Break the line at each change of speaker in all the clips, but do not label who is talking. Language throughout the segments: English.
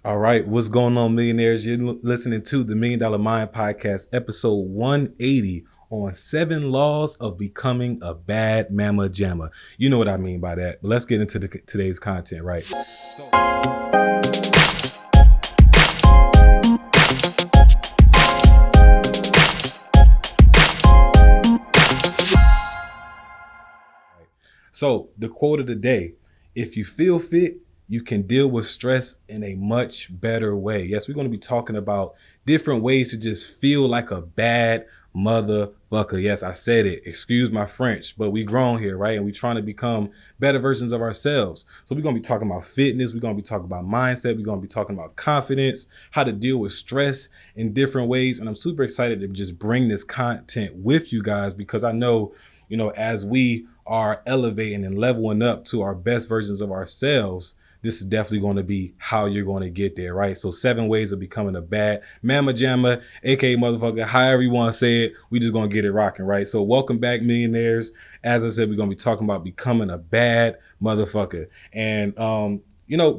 All right, what's going on, millionaires? You're listening to the Million Dollar Mind Podcast, episode 180 on 7 laws of becoming a bad mama jamma. You know what I mean by that. But let's get into today's content, right? So the quote of the day: if you feel fit, you can deal with stress in a much better way. Yes, we're going to be talking about different ways to just feel like a bad motherfucker. Yes, I said it. Excuse my French, but we grown here, right? And we trying to become better versions of ourselves. So we're going to be talking about fitness. We're going to be talking about mindset. We're going to be talking about confidence, how to deal with stress in different ways. And I'm super excited to just bring this content with you guys because I know, as we are elevating and leveling up to our best versions of ourselves, this is definitely going to be how you're going to get there, right? So 7 ways of becoming a bad mama jamma, aka motherfucker, however you want to say it. We just going to get it rocking, right? So welcome back, millionaires. As I said, we're going to be talking about becoming a bad motherfucker. And,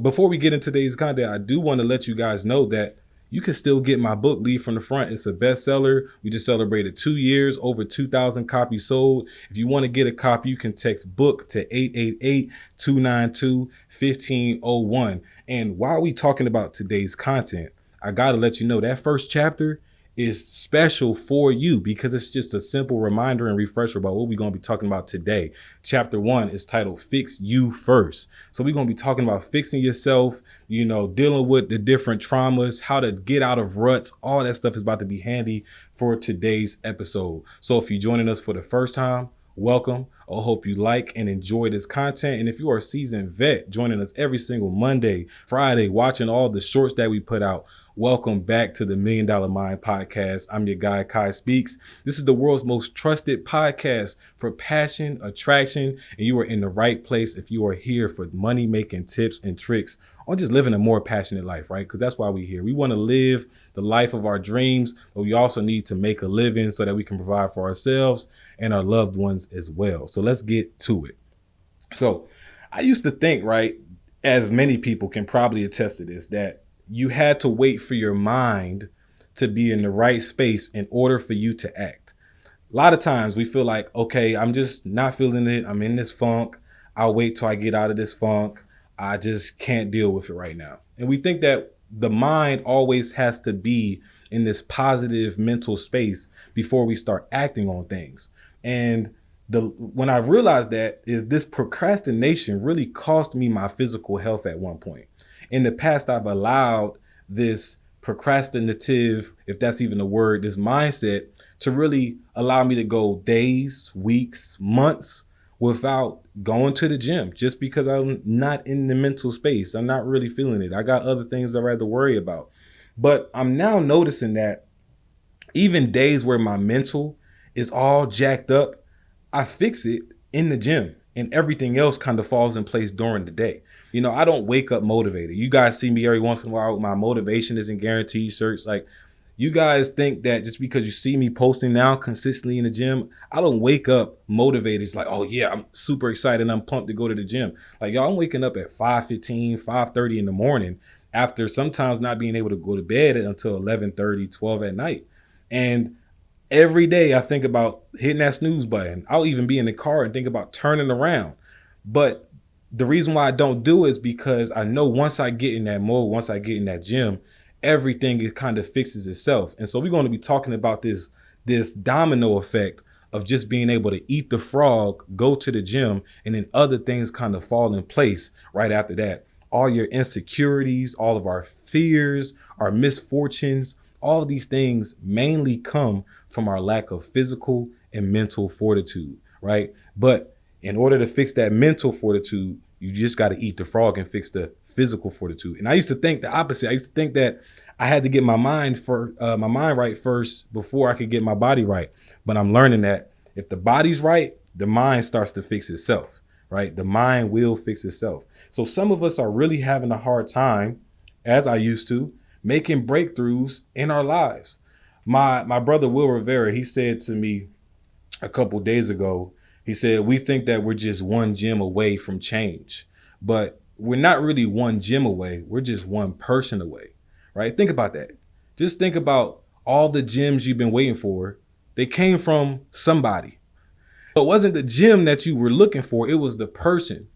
before we get into today's content, I do want to let you guys know that you can still get my book, Lead from the Front. It's a bestseller. We just celebrated 2 years, over 2,000 copies sold. If you want to get a copy, you can text book to 888-292-1501. And while we talking about today's content, I got to let you know that first chapter is special for you because it's just a simple reminder and refresher about what we're going to be talking about today. Chapter 1 is titled Fix You First. So we're going to be talking about fixing yourself, dealing with the different traumas, how to get out of ruts. All that stuff is about to be handy for today's episode. So if you're joining us for the first time, welcome. I hope you like and enjoy this content. And if you are a seasoned vet joining us every single Monday, Friday, watching all the shorts that we put out, welcome back to the Million Dollar Mind Podcast. I'm your guy, Kai Speaks. This is the world's most trusted podcast for passion, attraction, and you are in the right place if you are here for money-making tips and tricks on just living a more passionate life, right? Because that's why we're here. We want to live the life of our dreams, but we also need to make a living so that we can provide for ourselves and our loved ones as well. So let's get to it. So I used to think, right, as many people can probably attest to this, that you had to wait for your mind to be in the right space in order for you to act. A lot of times we feel like, okay, I'm just not feeling it. I'm in this funk. I'll wait till I get out of this funk. I just can't deal with it right now. And we think that the mind always has to be in this positive mental space before we start acting on things. And when I realized that is this procrastination really cost me my physical health at one point. In the past, I've allowed this procrastinative, if that's even a word, this mindset to really allow me to go days, weeks, months without going to the gym just because I'm not in the mental space. I'm not really feeling it. I got other things I'd rather worry about. But I'm now noticing that even days where my mental is all jacked up, I fix it in the gym and everything else kind of falls in place during the day. I don't wake up motivated. You guys see me every once in a while with my motivation isn't guaranteed shirts. Like, you guys think that just because you see me posting now consistently in the gym, I don't wake up motivated. It's like, oh yeah, I'm super excited and I'm pumped to go to the gym. Like, y'all, I'm waking up at 5:15, 5:30 in the morning after sometimes not being able to go to bed until 11:30, 12 at night. And every day I think about hitting that snooze button. I'll even be in the car and think about turning around. But the reason why I don't do it is because I know once I get in that mode, once I get in that gym, everything it kind of fixes itself. And so we're going to be talking about this domino effect of just being able to eat the frog, go to the gym, and then other things kind of fall in place right after that. All your insecurities, all of our fears, our misfortunes, all of these things mainly come from our lack of physical and mental fortitude, right? But in order to fix that mental fortitude, you just got to eat the frog and fix the physical fortitude. And I used to think the opposite. I used to think that I had to get my mind right first before I could get my body right. But I'm learning that if the body's right, the mind starts to fix itself, right? The mind will fix itself. So some of us are really having a hard time, as I used to, making breakthroughs in our lives. My brother Will Rivera, he said to me a couple days ago, he said, we think that we're just one gym away from change. But we're not really one gym away. We're just one person away, right? Think about that. Just think about all the gyms you've been waiting for. They came from somebody. So it wasn't the gym that you were looking for. It was the person.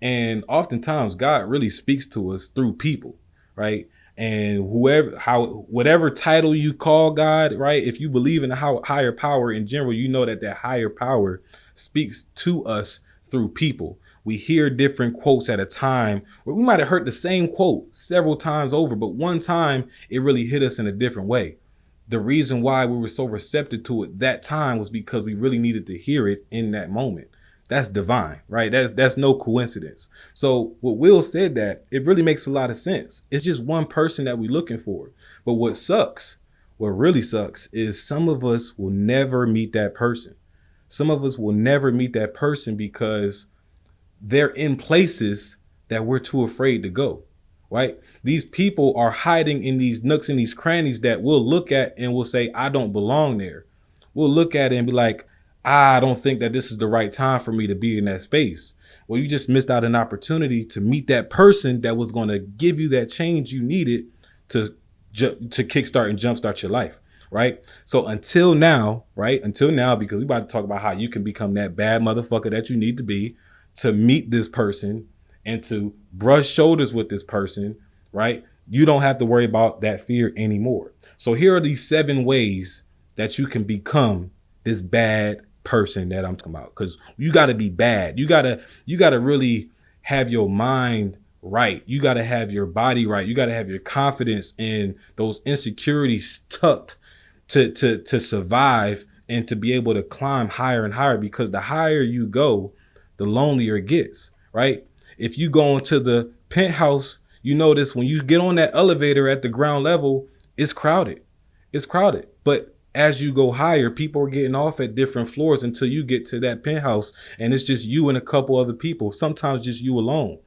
And oftentimes God really speaks to us through people, right? And whatever title you call God, right? If you believe in a higher power in general, you know that higher power speaks to us through people. We hear different quotes at a time where we might have heard the same quote several times over, but one time it really hit us in a different way. The reason why we were so receptive to it that time was because we really needed to hear it in that moment. That's divine, right? That's no coincidence. So what Will said, that it really makes a lot of sense. It's just one person that we're looking for. But what really sucks is some of us will never meet that person. Some of us will never meet that person because they're in places that we're too afraid to go, right? These people are hiding in these nooks and these crannies that we'll look at and we'll say, I don't belong there. We'll look at it and be like, I don't think that this is the right time for me to be in that space. Well, you just missed out an opportunity to meet that person that was going to give you that change you needed to kickstart and jumpstart your life, right? So until now, because we're about to talk about how you can become that bad motherfucker that you need to be to meet this person and to brush shoulders with this person, right? You don't have to worry about that fear anymore. So here are these 7 ways that you can become this bad person that I'm talking about. Because you got to be bad. You gotta really have your mind right. You got to have your body right. You got to have your confidence and those insecurities tucked to survive and to be able to climb higher and higher, because the higher you go, the lonelier it gets, right? If you go into the penthouse, you notice when you get on that elevator at the ground level, it's crowded. It's crowded. But as you go higher, people are getting off at different floors until you get to that penthouse. And it's just you and a couple other people, sometimes just you alone.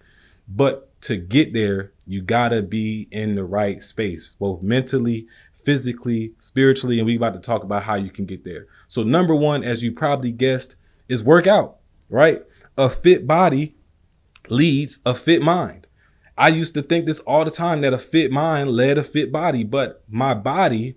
But to get there, you gotta be in the right space, both mentally, physically, spiritually. And we about to talk about how you can get there. So number 1, as you probably guessed, is work out, right? A fit body leads a fit mind. I used to think this all the time, that a fit mind led a fit body, but my body,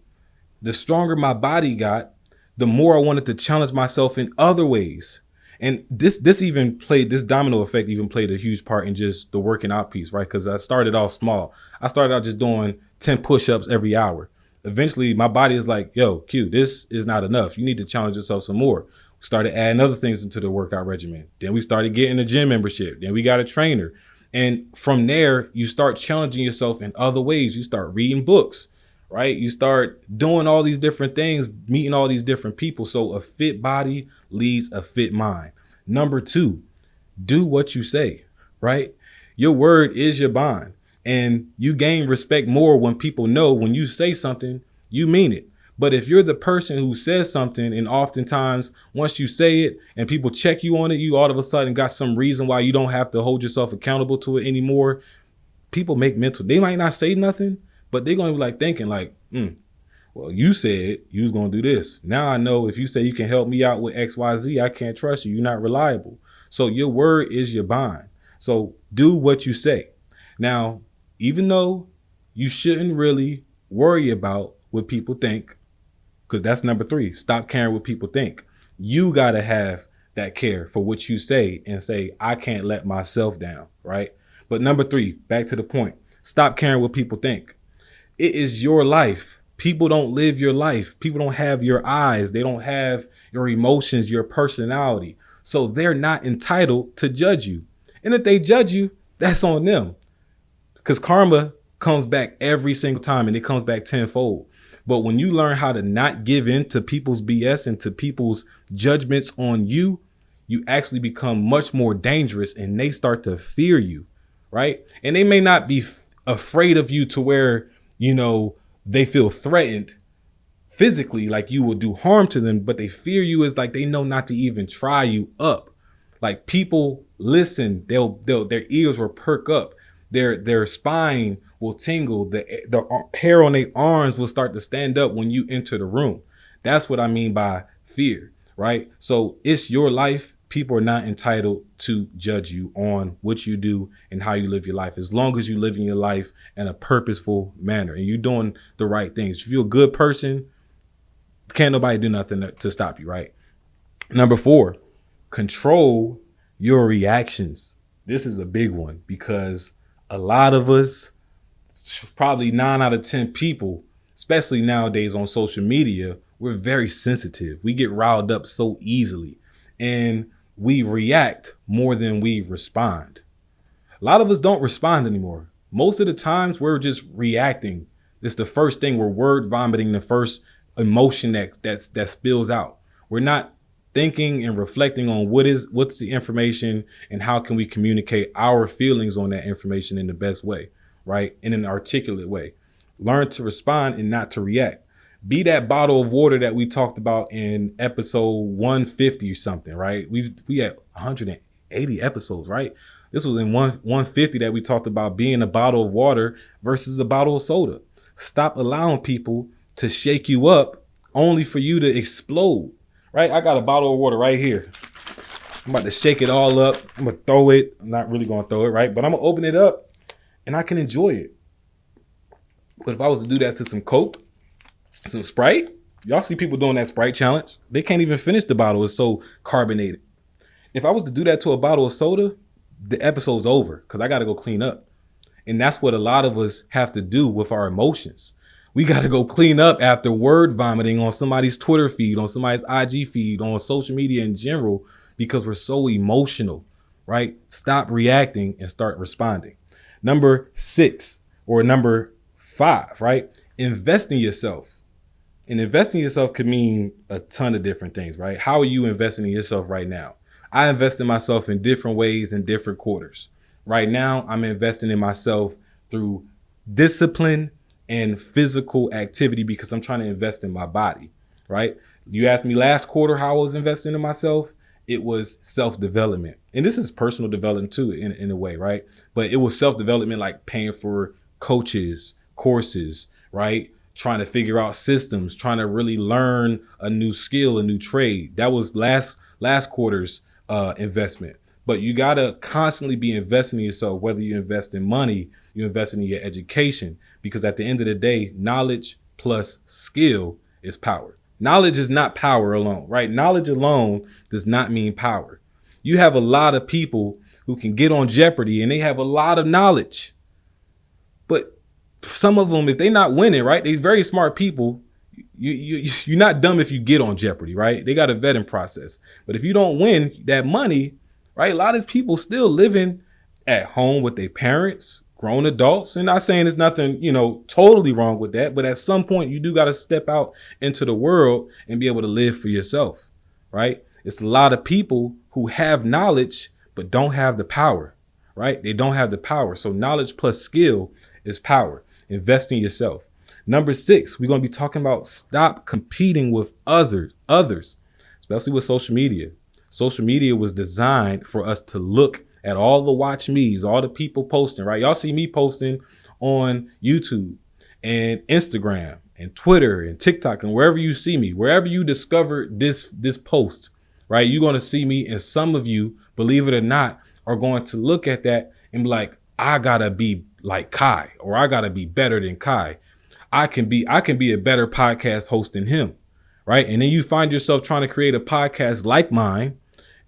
the stronger my body got, the more I wanted to challenge myself in other ways. And this domino effect even played a huge part in just the working out piece, right? Because I started off small. I started out just doing 10 push-ups every hour. Eventually, my body is like, yo, Q, this is not enough. You need to challenge yourself some more. We started adding other things into the workout regimen. Then we started getting a gym membership. Then we got a trainer. And from there, you start challenging yourself in other ways. You start reading books, right? You start doing all these different things, meeting all these different people. So a fit body leads a fit mind. Number 2, do what you say, right? Your word is your bond. And you gain respect more when people know when you say something, you mean it. But if you're the person who says something and oftentimes once you say it and people check you on it, you all of a sudden got some reason why you don't have to hold yourself accountable to it anymore. People make mental, they might not say nothing, but they're going to be like thinking like, well, you said you was going to do this. Now I know if you say you can help me out with XYZ, I can't trust you. You're not reliable. So your word is your bond. So do what you say. Now, even though you shouldn't really worry about what people think, because that's number 3, stop caring what people think. You got to have that care for what you say and say, I can't let myself down, right? But number 3, back to the point, stop caring what people think. It is your life. People don't live your life. People don't have your eyes. They don't have your emotions, your personality. So they're not entitled to judge you. And if they judge you, that's on them. Because karma comes back every single time, and it comes back tenfold. But when you learn how to not give in to people's BS and to people's judgments on you, you actually become much more dangerous, and they start to fear you, right? And they may not be afraid of you to where, they feel threatened physically, like you will do harm to them, but they fear you is like they know not to even try you up. Like people listen, their ears will perk up, their spine will tingle, the hair on their arms will start to stand up when you enter the room. That's what I mean by fear, right? So it's your life. people are not entitled to judge you on what you do and how you live your life, as long as you live in your life in a purposeful manner and you're doing the right things. If you're a good person, can't nobody do nothing to stop you, right? Number 4, control your reactions. This is a big one because a lot of us, probably 9 out of 10 people, especially nowadays on social media, we're very sensitive. We get riled up so easily and we react more than we respond. A lot of us don't respond anymore. Most of the times we're just reacting. It's the first thing, we're word vomiting the first emotion that spills out. We're not thinking and reflecting on what's the information and how can we communicate our feelings on that information in the best way, right? In an articulate way. Learn to respond and not to react. Be that bottle of water that we talked about in episode 150 or something, right? We had 180 episodes, right? This was in 150 that we talked about being a bottle of water versus a bottle of soda. Stop allowing people to shake you up only for you to explode, right? I got a bottle of water right here. I'm about to shake it all up. I'm going to throw it. I'm not really going to throw it, right? But I'm going to open it up and I can enjoy it. But if I was to do that to some Coke, some Sprite, y'all see people doing that Sprite challenge. They can't even finish the bottle. It's so carbonated. If I was to do that to a bottle of soda, the episode's over because I got to go clean up. And that's what a lot of us have to do with our emotions. We got to go clean up after word vomiting on somebody's Twitter feed, on somebody's IG feed, on social media in general, because we're so emotional, right? Stop reacting and start responding. Number 6 or number 5, right? Invest in yourself. And investing in yourself could mean a ton of different things, right? How are you investing in yourself right now? I invest in myself in different ways in different quarters. Right now, I'm investing in myself through discipline and physical activity because I'm trying to invest in my body, right? You asked me last quarter how I was investing in myself. It was self-development. And this is personal development too, in a way, right? But it was self-development like paying for coaches, courses, right? Trying to figure out systems, trying to really learn a new skill, a new trade. That was last quarter's investment. But you got to constantly be investing in yourself, whether you invest in money, you invest in your education, because at the end of the day, knowledge plus skill is power. Knowledge is not power alone, right? Knowledge alone does not mean power. You have a lot of people who can get on Jeopardy and they have a lot of knowledge, but some of them, if they're not winning, right? They're very smart people. You're not dumb if you get on Jeopardy, right? They got a vetting process. But if you don't win that money, right? A lot of people still living at home with their parents, grown adults. And not saying there's nothing, totally wrong with that. But at some point, you do got to step out into the world and be able to live for yourself, right? It's a lot of people who have knowledge, but don't have the power, right? They don't have the power. So knowledge plus skill is power. Invest in yourself. Number 6, we're going to be talking about stop competing with others, especially with social media. Social media was designed for us to look at all the watch me's, all the people posting, right? Y'all see me posting on YouTube and Instagram and Twitter and TikTok and wherever you see me, wherever you discover this post, right? You're going to see me. And some of you, believe it or not, are going to look at that and be like, I gotta be like Kai, or I gotta be better than Kai. I can be a better podcast host than him, right? And then you find yourself trying to create a podcast like mine,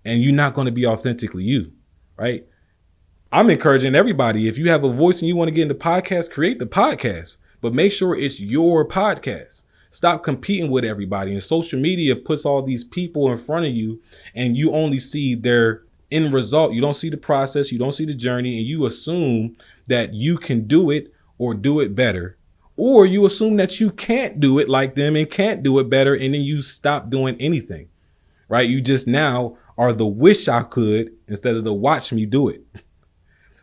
and you're not going to be authentically you, right? I'm encouraging everybody, if you have a voice and you want to get into podcast, create the podcast, but make sure it's your podcast. Stop competing with everybody. And social media puts all these people in front of you, and you only see their end result. You don't see the process. You don't see the journey, and you assume that you can do it or do it better. Or you assume that you can't do it like them and can't do it better. And then you stop doing anything, right? You just now are the wish I could instead of the watch me do it.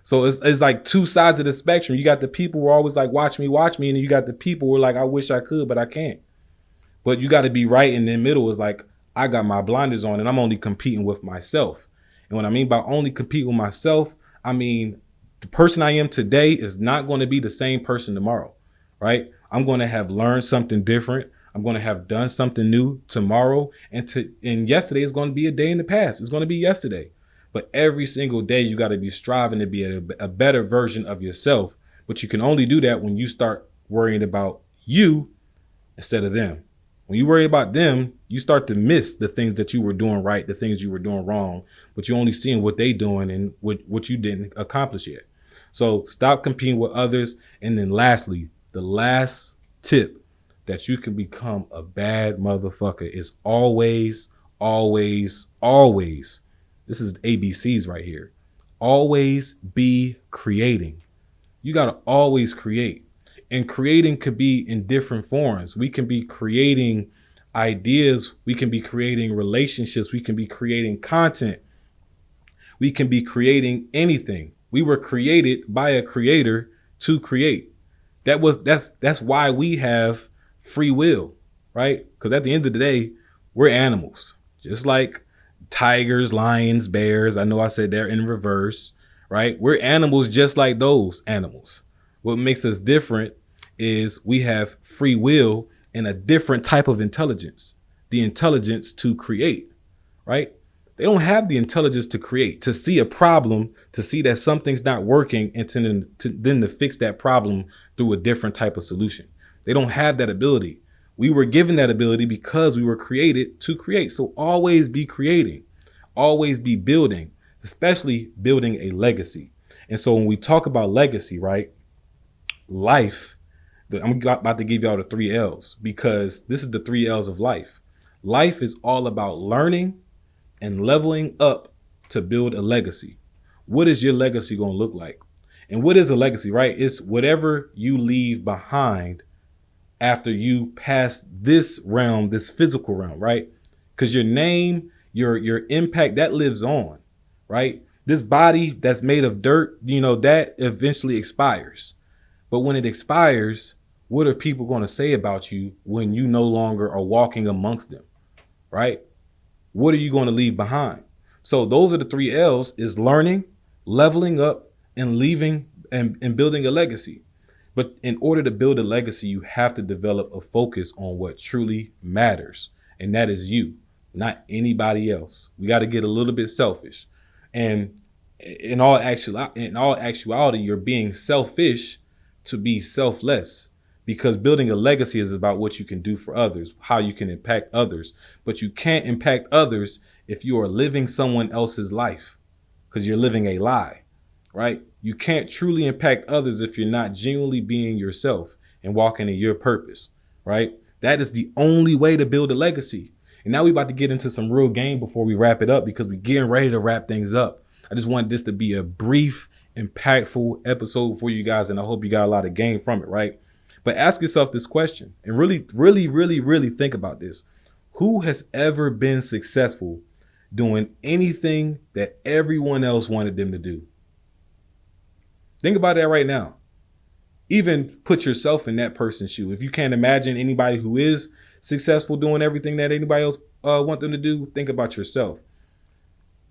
So it's like two sides of the spectrum. You got the people who are always like, watch me. And then you got the people who are like, I wish I could, but I can't. But you got to be right in the middle. Is like, I got my blinders on and I'm only competing with myself. And what I mean by only compete with myself, I mean, the person I am today is not going to be the same person tomorrow, right? I'm going to have learned something different. I'm going to have done something new tomorrow. And yesterday is going to be a day in the past. It's going to be yesterday. But every single day, you got to be striving to be a better version of yourself. But you can only do that when you start worrying about you instead of them. When you worry about them, you start to miss the things that you were doing right, the things you were doing wrong, but you're only seeing what they doing and what you didn't accomplish yet. So stop competing with others. And then lastly, the last tip that you can become a bad motherfucker is always, always, always. This is ABCs right here. Always be creating. You got to always create. And creating could be in different forms. We can be creating ideas. We can be creating relationships. We can be creating content. We can be creating anything. We were created by a creator to create. That's why we have free will, right? Because at the end of the day, we're animals, just like tigers, lions, bears. I know I said they're in reverse, right? We're animals just like those animals. What makes us different is we have free will and a different type of intelligence, the intelligence to create, right? They don't have the intelligence to create, to see a problem, to see that something's not working, and to fix that problem through a different type of solution. They don't have that ability. We were given that ability because we were created to create. So always be creating, always be building, especially building a legacy. And so when we talk about legacy, right, life, I'm about to give y'all the 3 L's because this is the 3 L's of life. Life is all about learning and leveling up to build a legacy. What is your legacy going to look like? And what is a legacy, right? It's whatever you leave behind after you pass this realm, this physical realm, right? Because your name, your impact, that lives on, right? This body that's made of dirt, that eventually expires. But when it expires, what are people going to say about you when you no longer are walking amongst them, right? What are you going to leave behind? So those are the 3 L's: is learning, leveling up, and leaving and building a legacy. But in order to build a legacy, you have to develop a focus on what truly matters. And that is you, not anybody else. We got to get a little bit selfish. And in all actuality, you're being selfish to be selfless, because building a legacy is about what you can do for others, how you can impact others. But you can't impact others if you are living someone else's life, because you're living a lie, right? You can't truly impact others if you're not genuinely being yourself and walking in your purpose, right? That is the only way to build a legacy. And now we're about to get into some real game before we wrap it up, because we're getting ready to wrap things up. I just want this to be a brief, impactful episode for you guys, and I hope you got a lot of game from it, right? But ask yourself this question and really, really, really, really think about this. Who has ever been successful doing anything that everyone else wanted them to do? Think about that right now. Even put yourself in that person's shoe. If you can't imagine anybody who is successful doing everything that anybody else want them to do, think about yourself.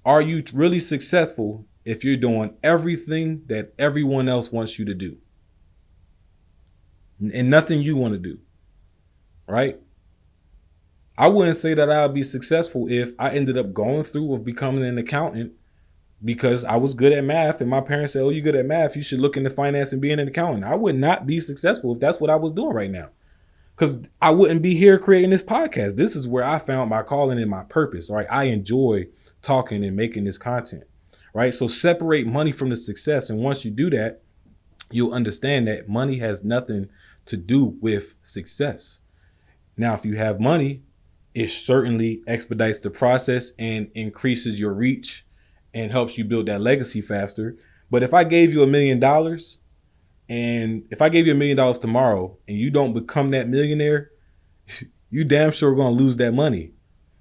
Are you really successful if you're doing everything that everyone else wants you to do and nothing you want to do, right? I wouldn't say that I would be successful if I ended up going through with becoming an accountant because I was good at math and my parents said, oh, you're good at math, you should look into finance and being an accountant. I would not be successful if that's what I was doing right now, because I wouldn't be here creating this podcast. This is where I found my calling and my purpose, right? I enjoy talking and making this content, right? So separate money from the success. And once you do that, you'll understand that money has nothing to do with success. Now, if you have money, it certainly expedites the process and increases your reach and helps you build that legacy faster. But if I gave you $1 million, and if I gave you $1 million tomorrow and you don't become that millionaire, you damn sure going to lose that money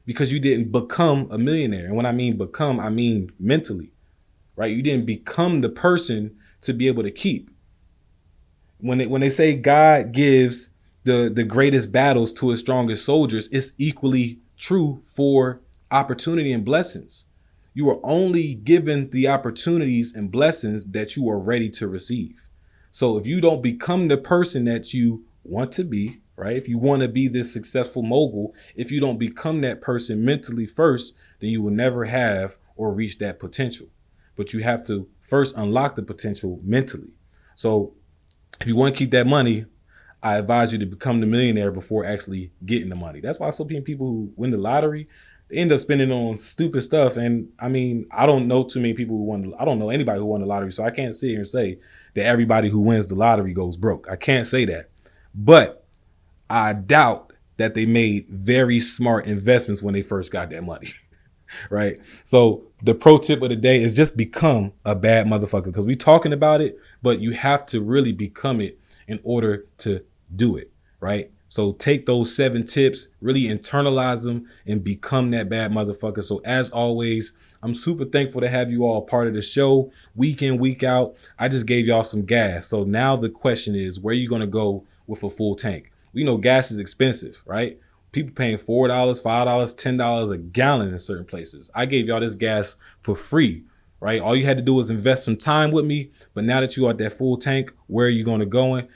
because you didn't become a millionaire. And when I mean become, I mean mentally, right? You didn't become the person to be able to keep. When they say God gives the greatest battles to his strongest soldiers, it's equally true for opportunity and blessings. You are only given the opportunities and blessings that you are ready to receive. So if you don't become the person that you want to be, right? If you want to be this successful mogul, if you don't become that person mentally first, then you will never have or reach that potential. But you have to first unlock the potential mentally. So if you want to keep that money, I advise you to become the millionaire before actually getting the money. That's why so many people who win the lottery, they end up spending on stupid stuff. And I mean, I don't know too many people who won. I don't know anybody who won the lottery. So I can't sit here and say that everybody who wins the lottery goes broke. I can't say that. But I doubt that they made very smart investments when they first got that money. Right. So the pro tip of the day is just become a bad motherfucker, because we talking about it, but you have to really become it in order to do it. Right. So take those 7 tips, really internalize them, and become that bad motherfucker. So as always, I'm super thankful to have you all part of the show week in, week out. I just gave y'all some gas. So now the question is, where are you going to go with a full tank? We know gas is expensive, right? People paying $4, $5, $10 a gallon in certain places. I gave y'all this gas for free, right? All you had to do was invest some time with me. But now that you are at that full tank, where are you going to go? And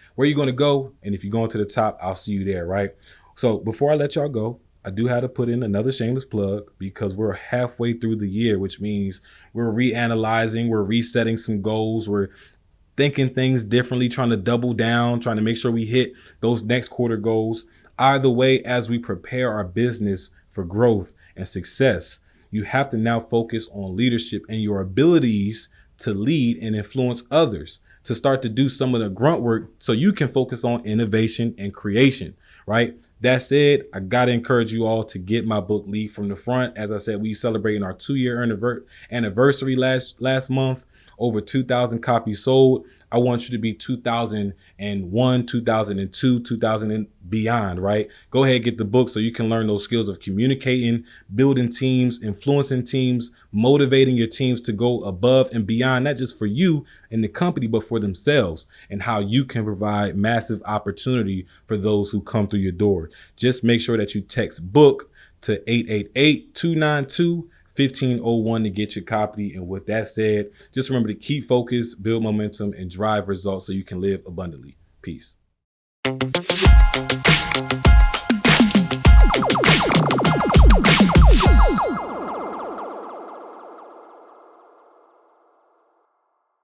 if you're going to the top, I'll see you there, right? So before I let y'all go, I do have to put in another shameless plug, because we're halfway through the year, which means we're reanalyzing, we're resetting some goals, we're thinking things differently, trying to double down, trying to make sure we hit those next quarter goals. Either way, as we prepare our business for growth and success, you have to now focus on leadership and your abilities to lead and influence others, to start to do some of the grunt work so you can focus on innovation and creation, right? That said, I got to encourage you all to get my book, Lead from the Front. As I said, we celebrating our 2-year anniversary last month. Over 2,000 copies sold. I want you to be 2001, 2002, 2000 and beyond, right? Go ahead, get the book so you can learn those skills of communicating, building teams, influencing teams, motivating your teams to go above and beyond, not just for you and the company, but for themselves, and how you can provide massive opportunity for those who come through your door. Just make sure that you text book to 888-292-1501 to get your copy. And with that said, just remember to keep focused, build momentum, and drive results so you can live abundantly. Peace.